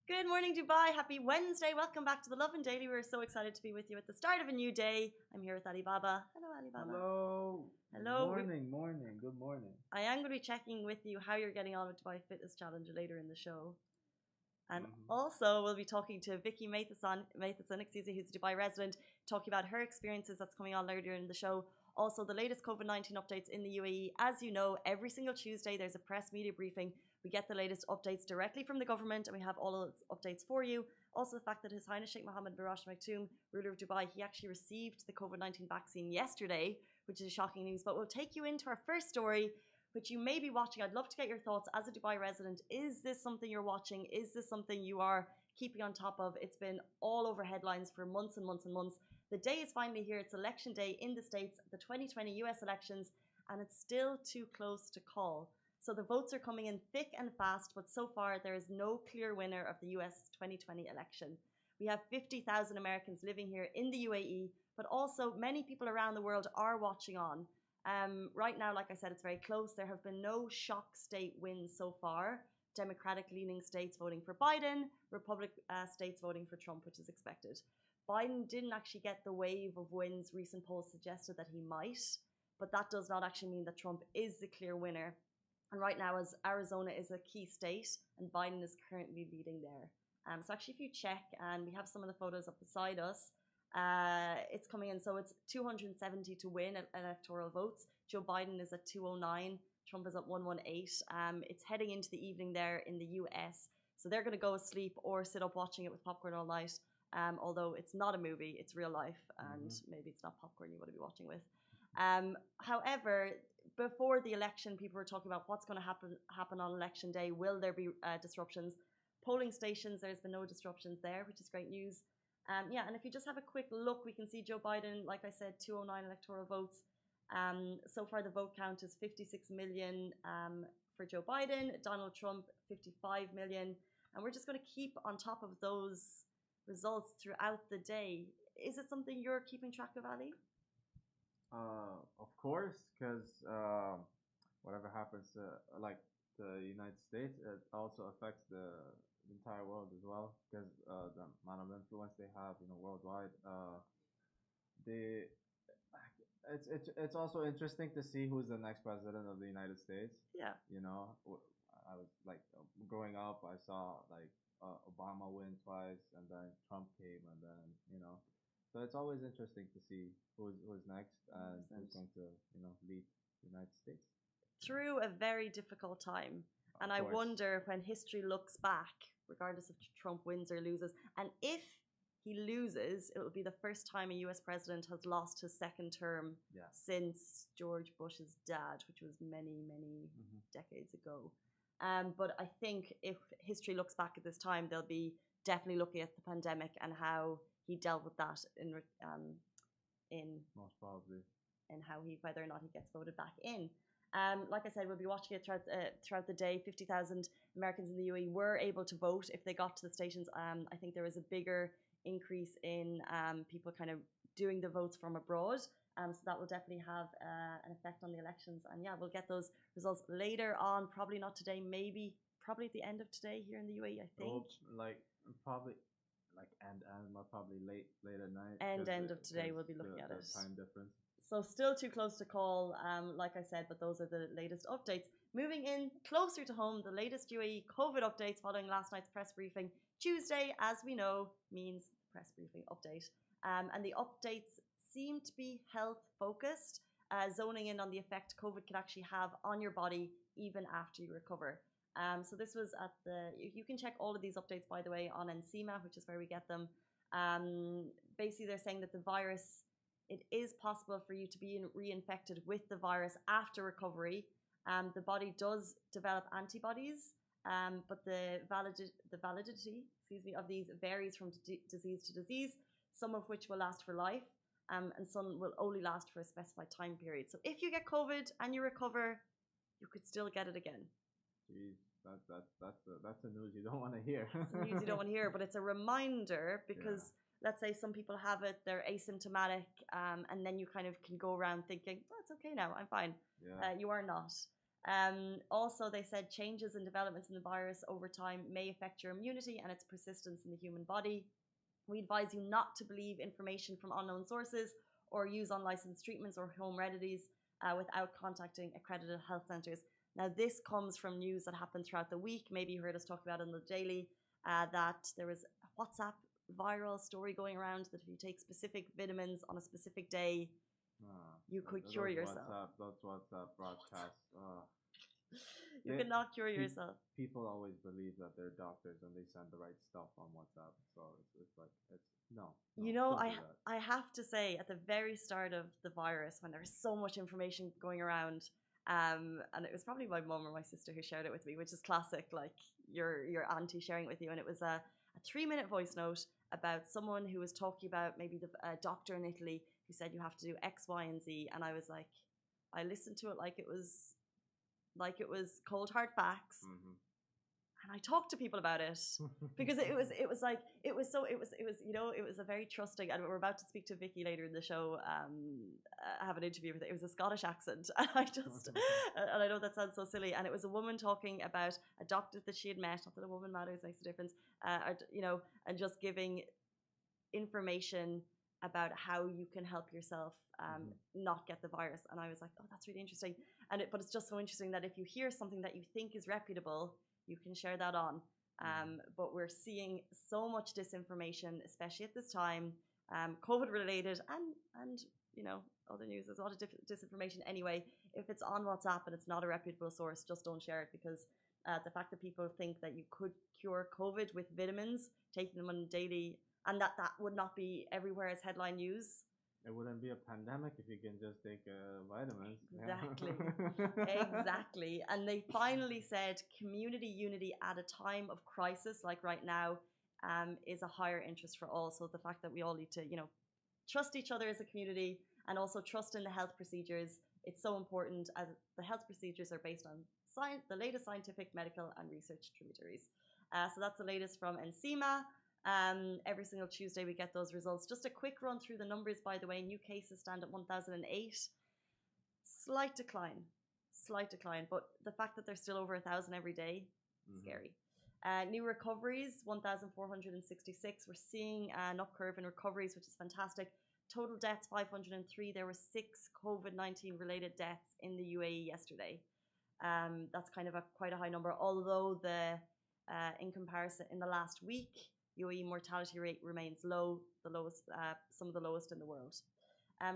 Good morning, Dubai. Happy Wednesday. Welcome back to the Lovin Daily. We're so excited to be with you at the start of a new day. I'm here with Alibaba. Hello, Alibaba. Hello. Hello. Morning. Good morning. I am going to be checking with you how you're getting on with Dubai Fitness Challenge later in the show. And also, we'll be talking to Vicky Matheson, who's a Dubai resident, talking about her experiences that's coming on later in the show. Also, the latest COVID-19 updates in the UAE. As you know, every single Tuesday, there's a press media briefing. We get the latest updates directly from the government, and we have all of those updates for you. Also, the fact that His Highness Sheikh Mohammed bin Rashid Al Maktoum, ruler of Dubai, he actually received the COVID-19 vaccine yesterday, which is shocking news. But we'll take you into our first story, which you may be watching. I'd love to get your thoughts as a Dubai resident. Is this something you're watching? Is this something you are keeping on top of? It's been all over headlines for months and months and months. The day is finally here. It's election day in the States, the 2020 US elections, and it's still too close to call. So the votes are coming in thick and fast, but so far there is no clear winner of the US 2020 election. We have 50,000 Americans living here in the UAE, but also many people around the world are watching on. Right now, like I said, it's very close. There have been no shock state wins so far. Democratic-leaning states voting for Biden, Republican states voting for Trump, which is expected. Biden didn't actually get the wave of wins recent polls suggested that he might, but that does not actually mean that Trump is the clear winner. And right now, as Arizona is a key state, and Biden is currently leading there. So actually, if you check, and we have some of the photos up beside us, it's coming in. So it's 270 to win electoral votes. Joe Biden is at 209. Trump is at 118. It's heading into the evening there in the US. So they're going to go asleep or sit up watching it with popcorn all night. Although it's not a movie, it's real life. And maybe it's not popcorn you want to be watching with. However, before the election, people were talking about what's going to happen on election day. Will there be disruptions? Polling stations, there's been no disruptions there, which is great news. And if you just have a quick look, we can see Joe Biden, like I said, 209 electoral votes. So far, the vote count is 56 million for Joe Biden, Donald Trump, 55 million. And we're just going to keep on top of those results throughout the day. Is it something you're keeping track of, Ali? Of course, because whatever happens, like the United States, it also affects the entire world as well, because the amount of influence they have, worldwide. They, it's also interesting to see who's the next president of the United States. Yeah. I was like growing up, I saw like Obama win twice, and then Trump came, and then So it's always interesting to see who's next and who's going to lead the United States through a very difficult time. And I wonder when history looks back, regardless if Trump wins or loses, and if he loses, it will be the first time a US president has lost his second term since George Bush's dad, which was many decades ago. But I think if history looks back at this time, they'll be definitely looking at the pandemic and how he dealt with that in most probably, and how whether or not he gets voted back in. Like I said, we'll be watching it throughout the day. 50,000 Americans in the UAE were able to vote if they got to the stations. I think there was a bigger increase in people kind of doing the votes from abroad. So that will definitely have an effect on the elections. And yeah, we'll get those results later on. Probably not today. Probably at the end of today here in the UAE. I think. Probably. Probably late at night. End of today, we'll be looking at it. Time difference. So still too close to call, like I said, but those are the latest updates. Moving in closer to home, the latest UAE COVID updates following last night's press briefing. Tuesday, as we know, means press briefing update. And the updates seem to be health focused, zoning in on the effect COVID can actually have on your body even after you recover. So this was at you can check all of these updates, by the way, on NCMA, which is where we get them. Basically, they're saying that the virus, it is possible for you to be reinfected with the virus after recovery. The body does develop antibodies, but the validity of these varies from disease to disease, some of which will last for life, and some will only last for a specified time period. So if you get COVID and you recover, you could still get it again. Jeez. That's the news you don't want to hear. It's the news you don't want to hear, but it's a reminder because let's say some people have it, they're asymptomatic, and then you kind of can go around thinking, oh, it's okay now, I'm fine. Yeah. You are not. Also, they said changes and developments in the virus over time may affect your immunity and its persistence in the human body. We advise you not to believe information from unknown sources or use unlicensed treatments or home remedies without contacting accredited health centres. Now, this comes from news that happened throughout the week. Maybe you heard us talk about it on the Daily, that there was a WhatsApp viral story going around that if you take specific vitamins on a specific day, you could cure yourself. Those WhatsApp broadcasts. You cannot cure yourself. People always believe that they're doctors and they send the right stuff on WhatsApp. So it's like, no. You know, I have to say, at the very start of the virus, when there was so much information going around, and it was probably my mum or my sister who shared it with me, which is classic, like your auntie sharing it with you. And it was a 3-minute voice note about someone who was talking about maybe a doctor in Italy who said you have to do X, Y, and Z. And I was like, I listened to it like it was cold hard facts. Mm-hmm. And I talked to people about it because it was a very trusting, and we're about to speak to Vicky later in the show, have an interview with it. It was a Scottish accent. And and I know that sounds so silly. And it was a woman talking about a doctor that she had met, not that a woman matters, makes a difference, and just giving information about how you can help yourself not get the virus. And I was like, oh, that's really interesting. But it's just so interesting that if you hear something that you think is reputable, you can share that on. But we're seeing so much disinformation, especially at this time, COVID related and other news. There's a lot of disinformation anyway. If it's on WhatsApp and it's not a reputable source, just don't share it, because the fact that people think that you could cure COVID with vitamins, taking them on daily, and that would not be everywhere as headline news. It wouldn't be a pandemic if you can just take vitamins. Exactly. Exactly. And they finally said community unity at a time of crisis, like right now, is a higher interest for all. So the fact that we all need to, trust each other as a community and also trust in the health procedures. It's so important, as the health procedures are based on the latest scientific, medical, and research tributaries. So that's the latest from NCEMA. Every single Tuesday we get those results. Just a quick run through the numbers, by the way. New cases stand at 1,008. Slight decline, but the fact that they're still over 1,000 every day, scary. New recoveries, 1,466. We're seeing an up curve in recoveries, which is fantastic. Total deaths, 503. There were 6 COVID-19 related deaths in the UAE yesterday. That's kind of quite a high number, although in comparison, in the last week, UAE mortality rate remains low, some of the lowest in the world.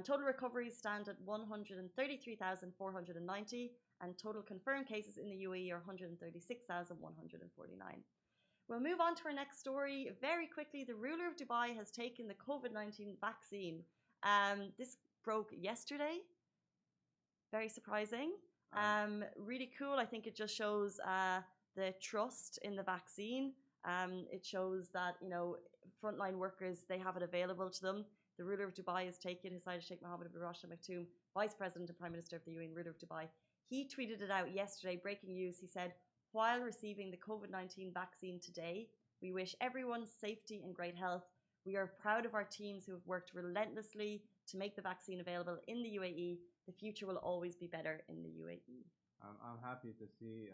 Total recoveries stand at 133,490, and total confirmed cases in the UAE are 136,149. We'll move on to our next story very quickly. The ruler of Dubai has taken the COVID-19 vaccine. This broke yesterday. Very surprising. Really cool. I think it just shows the trust in the vaccine. It shows that, frontline workers, they have it available to them. The ruler of Dubai has taken His Highness Sheikh Mohammed bin Rashid Al Maktoum, Vice President and Prime Minister of the UAE and ruler of Dubai. He tweeted it out yesterday, breaking news. He said, while receiving the COVID-19 vaccine today, we wish everyone safety and great health. We are proud of our teams who have worked relentlessly to make the vaccine available in the UAE. The future will always be better in the UAE. I'm happy to see,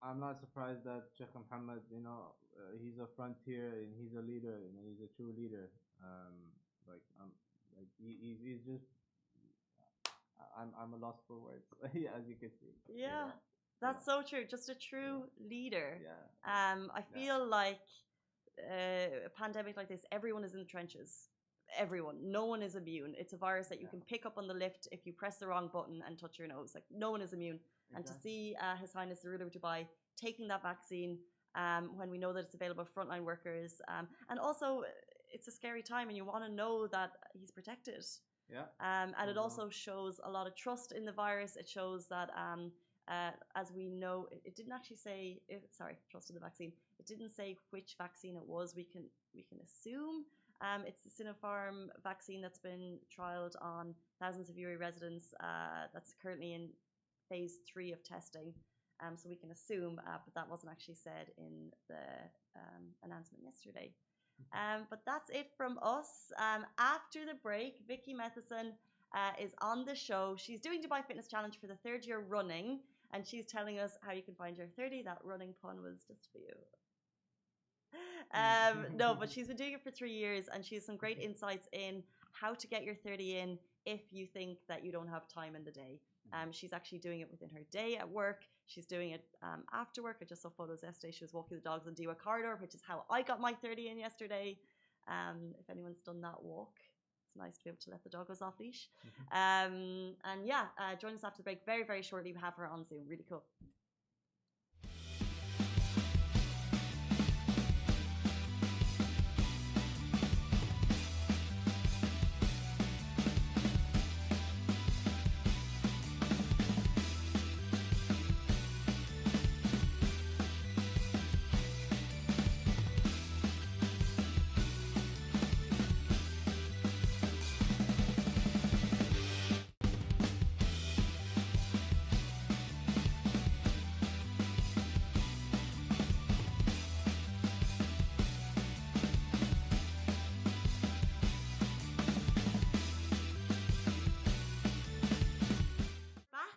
I'm not surprised that Sheikh Mohammed, he's a frontier and he's a leader, he's a true leader. He's just, I'm a loss for words, as you can see. Yeah, that's so true. Just a true leader. Yeah. I feel like a pandemic like this, everyone is in the trenches. Everyone. No one is immune. It's a virus that you can pick up on the lift if you press the wrong button and touch your nose. Like, no one is immune. Exactly. And to see His Highness the ruler of Dubai taking that vaccine when we know that it's available for frontline workers, and also it's a scary time and you want to know that he's protected. Yeah. And it also shows a lot of trust in the virus. It shows that, as we know, it didn't actually say, trust in the vaccine. It didn't say which vaccine it was. We can assume it's the Sinopharm vaccine that's been trialed on thousands of UAE residents. That's currently in phase 3 of testing. So we can assume, but that wasn't actually said in the announcement yesterday. But that's it from us. After the break, Vicky Matheson is on the show. She's doing Dubai Fitness Challenge for the 3rd year running, and she's telling us how you can find your 30. That running pun was just for you. No, but she's been doing it for 3 years, and she has some great insights in how to get your 30 in if you think that you don't have time in the day. She's actually doing it within her day at work. She's doing it after work. I just saw photos yesterday. She was walking the dogs on Dewa Corridor, which is how I got my 30 in yesterday. If anyone's done that walk, it's nice to be able to let the doggos off leash. And yeah, join us after the break very, very shortly. We have her on Zoom. Really cool.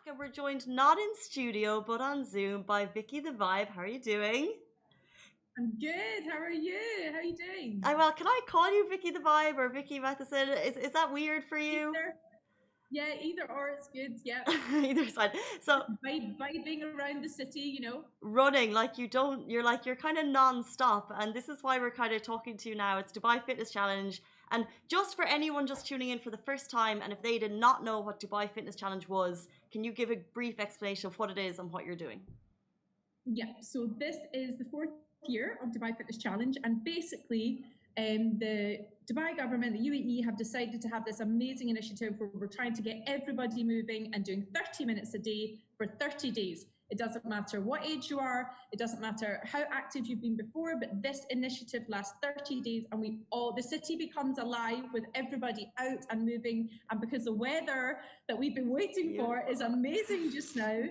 And we're joined not in studio but on Zoom by Vicky the Vibe. How are you doing? I'm good. How are you? How are you doing? Well, can I call you Vicky the Vibe or Vicky Matheson? Is that weird for you? Either or it's good. Yeah. Either side. So vibing around the city, you know. Running you're kind of non-stop, and this is why we're kind of talking to you now. It's Dubai Fitness Challenge. And just for anyone just tuning in for the first time, and if they did not know what Dubai Fitness Challenge was, can you give a brief explanation of what it is and what you're doing? Yeah, so this is the 4th year of Dubai Fitness Challenge, and basically the Dubai government, the UAE, have decided to have this amazing initiative where we're trying to get everybody moving and doing 30 minutes a day for 30 days. It doesn't matter what age you are, it doesn't matter how active you've been before, but this initiative lasts 30 days and the city becomes alive with everybody out and moving. And because the weather that we've been waiting for is amazing just now,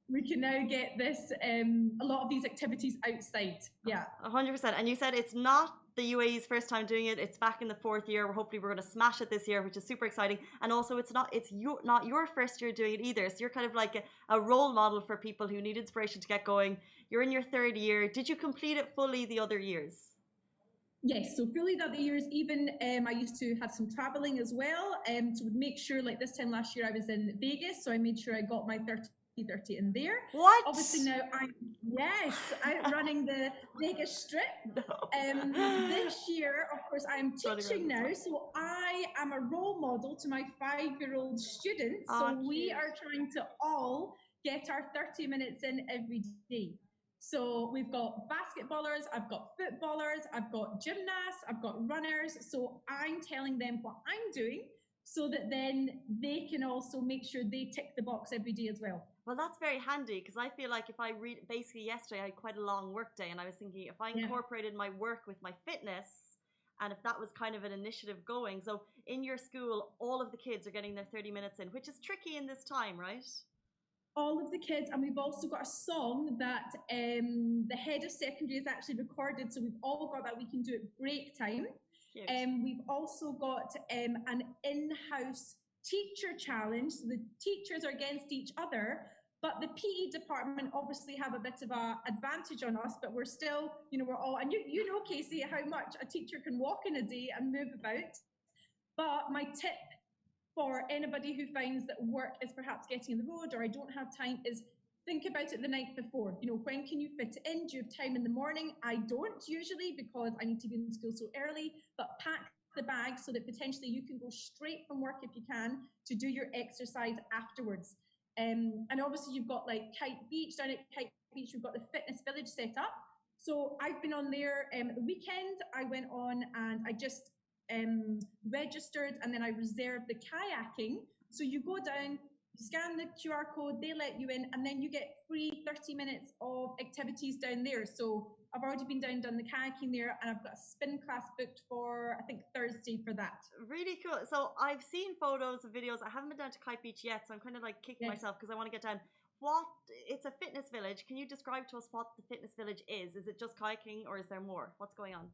we can now get this, a lot of these activities outside. Yeah. 100%. And you said it's not the UAE's first time doing it. It's back in the 4th year. Hopefully we're going to smash it this year, which is super exciting. And also it's not your first year doing it either. So you're kind of like a role model for people who need inspiration to get going. You're in your 3rd year. Did you complete it fully the other years? Yes, so fully the other years. Even I used to have some traveling as well to make sure, like this time last year I was in Vegas, so I made sure I got my 30 in there. What? Obviously now I'm running the Vegas Strip. No. This year, of course, I'm teaching now, so I am a role model to my 5-year-old students. So we are trying to all get our 30 minutes in every day. So we've got basketballers, I've got footballers, I've got gymnasts, I've got runners. So I'm telling them what I'm doing so that then they can also make sure they tick the box every day as well. Well, that's very handy, because I feel like if I read, basically yesterday I had quite a long work day, and I was thinking if I incorporated my work with my fitness, and if that was kind of an initiative going. So in your school, all of the kids are getting their 30 minutes in, which is tricky in this time, right? All of the kids, and we've also got a song that the head of secondary has actually recorded, so we've all got that. We can do it break time. We've also got an in-house teacher challenge, so the teachers are against each other, but the PE department obviously have a bit of an advantage on us, but we're still, we're all, and you know, Casey, how much a teacher can walk in a day and move about. But my tip for anybody who finds that work is perhaps getting in the road, or I don't have time, is think about it the night before. When can you fit it in? Do you have time in the morning? I don't usually, because I need to be in school so early, but pack the bag so that potentially you can go straight from work, if you can, to do your exercise afterwards. And obviously you've got like Kite Beach. Down at Kite Beach, we've got the fitness village set up. So I've been on there at the weekend. I went on and I just registered, and then I reserved the kayaking. So you go down, scan the QR code, they let you in, and then you get free 30 minutes of activities down there. So I've already been down, done the kayaking there, and I've got a spin class booked for, I think, Thursday for that. Really cool. So I've seen photos and videos. I haven't been down to Kite Beach yet, so I'm kind of like kicking myself because I want to get down. It's a fitness village. Can you describe to us what the fitness village is? Is it just kayaking, or is there more? What's going on?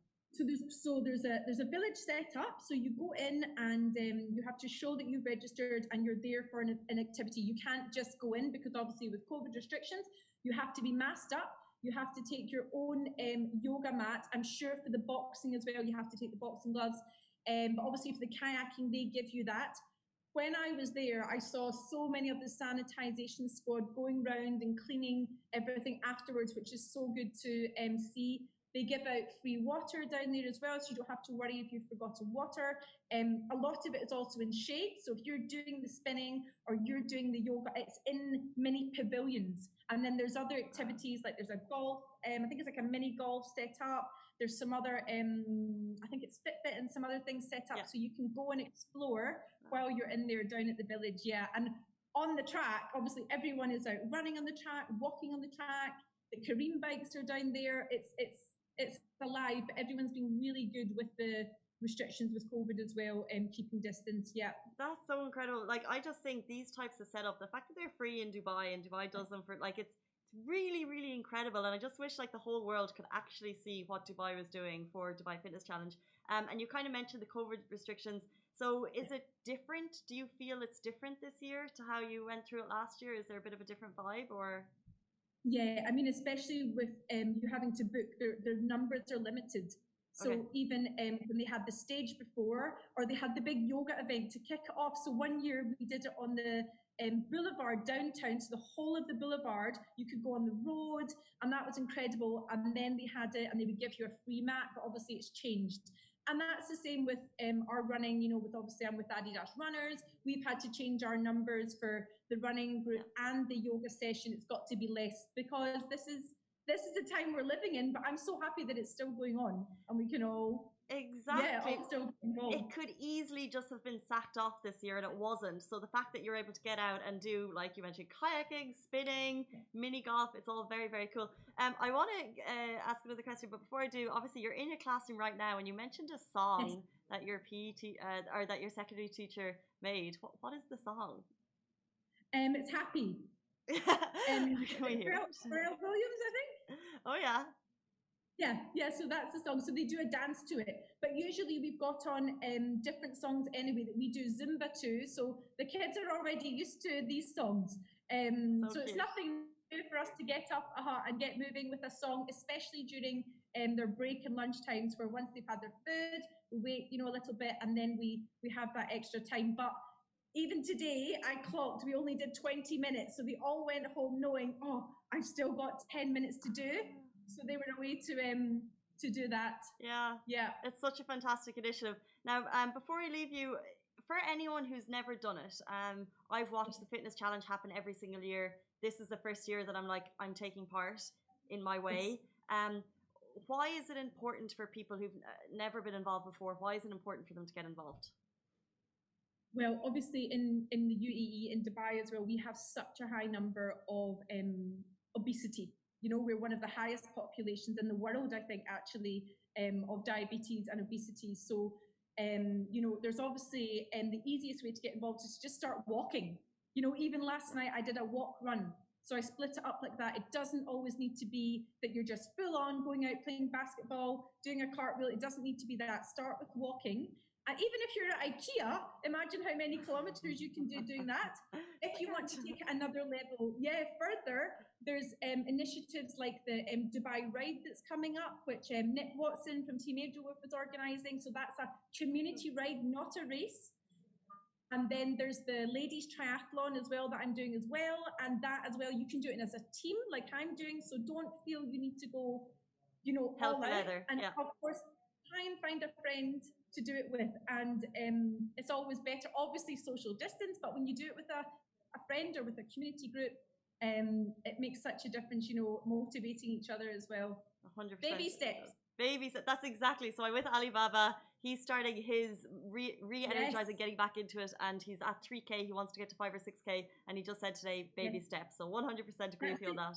there's a village set up. So you go in and you have to show that you've registered and you're there for an activity. You can't just go in because obviously with COVID restrictions, you have to be masked up. You have to take your own yoga mat. I'm sure for the boxing as well, you have to take the boxing gloves. But obviously for the kayaking, they give you that. When I was there, I saw so many of the sanitization squad going round and cleaning everything afterwards, which is so good to see. They give out free water down there as well, so you don't have to worry if you've forgotten water. A lot of it is also in shade, so if you're doing the spinning or you're doing the yoga, it's in mini pavilions. And then there's other activities, like there's a golf, I think it's like a mini golf set up. There's some other, I think it's Fitbit and some other things set up, so you can go and explore while you're in there down at the village. Yeah, and on the track, obviously everyone is out running on the track, walking on the track. The Kareem bikes are down there. It's alive, but everyone's been really good with the restrictions with COVID as well and keeping distance. Yeah, that's so incredible. Like, I just think these types of setup, the fact that they're free in Dubai and Dubai does them for, like, it's really, really incredible. And I just wish like the whole world could actually see what Dubai was doing for Dubai Fitness Challenge. And you kind of mentioned the COVID restrictions. So is it different? Do you feel it's different this year to how you went through it last year? Is there a bit of a different vibe or? Yeah, I mean, especially with you having to book, their numbers are limited. So even when they had the stage before, or they had the big yoga event to kick it off. So one year we did it on the boulevard downtown, so the whole of the boulevard, you could go on the road, and that was incredible. And then they had it, and they would give you a free mat, but obviously it's changed. And that's the same with our running, you know, with obviously I'm with Adidas Runners. We've had to change our numbers for the running group and the yoga session. It's got to be less because this is the time we're living in, but I'm so happy that it's still going on and we can all exactly still it could easily just have been sacked off this year and it wasn't. So the fact that you're able to get out and do, like you mentioned, kayaking, spinning, mini golf, it's all very, very cool. I want to ask another question, but before I do, obviously you're in a classroom right now and you mentioned a song that your or that your secondary teacher made. What is the song? It's Happy. Pharrell Williams, I think. Oh yeah. Yeah, so that's the song. So they do a dance to it. But usually we've got on different songs anyway that we do Zumba to. So the kids are already used to these songs. So it's nothing new for us to get up and get moving with a song, especially during their break and lunch times, where once they've had their food, we wait, you know, a little bit, and then we have that extra time. But even today, I clocked, we only did 20 minutes. So they all went home knowing, oh, I've still got 10 minutes to do. So they were away to do that. Yeah. It's such a fantastic initiative. Now, before I leave you, for anyone who's never done it, I've watched the fitness challenge happen every single year. This is the first year that I'm taking part in my way. Why is it important for people who've never been involved before? Why is it important for them to get involved? Well, obviously in the UAE, in Dubai as well, we have such a high number of obesity. You know, we're one of the highest populations in the world, I think, actually, of diabetes and obesity. So, you know, there's obviously the easiest way to get involved is to just start walking. You know, even last night I did a walk run. So I split it up like that. It doesn't always need to be that you're just full on going out playing basketball, doing a cartwheel. It doesn't need to be that. Start with walking. And even if you're at IKEA, imagine how many kilometers you can do doing that. If you want to take it another level, further, there's initiatives like the Dubai Ride that's coming up, which Nick Watson from Team Angel was organising. So that's a community ride, not a race. And then there's the ladies triathlon as well that I'm doing as well. And that as well, you can do it as a team like I'm doing. So don't feel you need to go, you know, all out. And of course, try and find a friend to do it with. And it's always better, obviously social distance, but when you do it with a friend or with a community group, it makes such a difference, you know, motivating each other as well. 100%. Baby steps. Baby steps. That's exactly. So I'm with Alibaba. He's starting his re-energizing, getting back into it, and he's at 3K. He wants to get to 5 or 6K, and he just said today, baby steps. So 100% agree with you on that.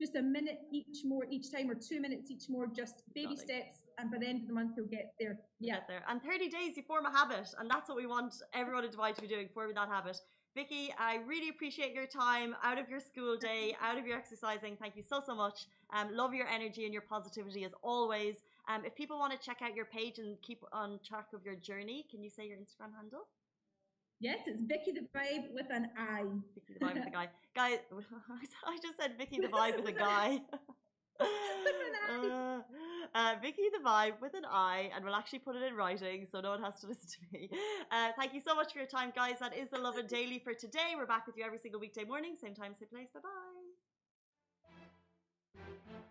Just a minute each time, or 2 minutes each more, just baby steps, and by the end of the month he'll get there. Get there. And 30 days you form a habit, and that's what we want everyone in Dubai to be doing, forming that habit. Vicky, I really appreciate your time out of your school day, out of your exercising. Thank you so much. Love your energy and your positivity as always. If people want to check out your page and keep on track of your journey, can you say your Instagram handle? Yes, it's Vicky the Vibe with an I. Vicky the Vibe with a guy. Guys, I just said Vicky the Vibe with a guy. Vicky the Vibe with an I, and we'll actually put it in writing so no one has to listen to me. Thank you so much for your time, guys. That is the Lovin Daily for today. We're back with you every single weekday morning, same time, same place. Bye bye.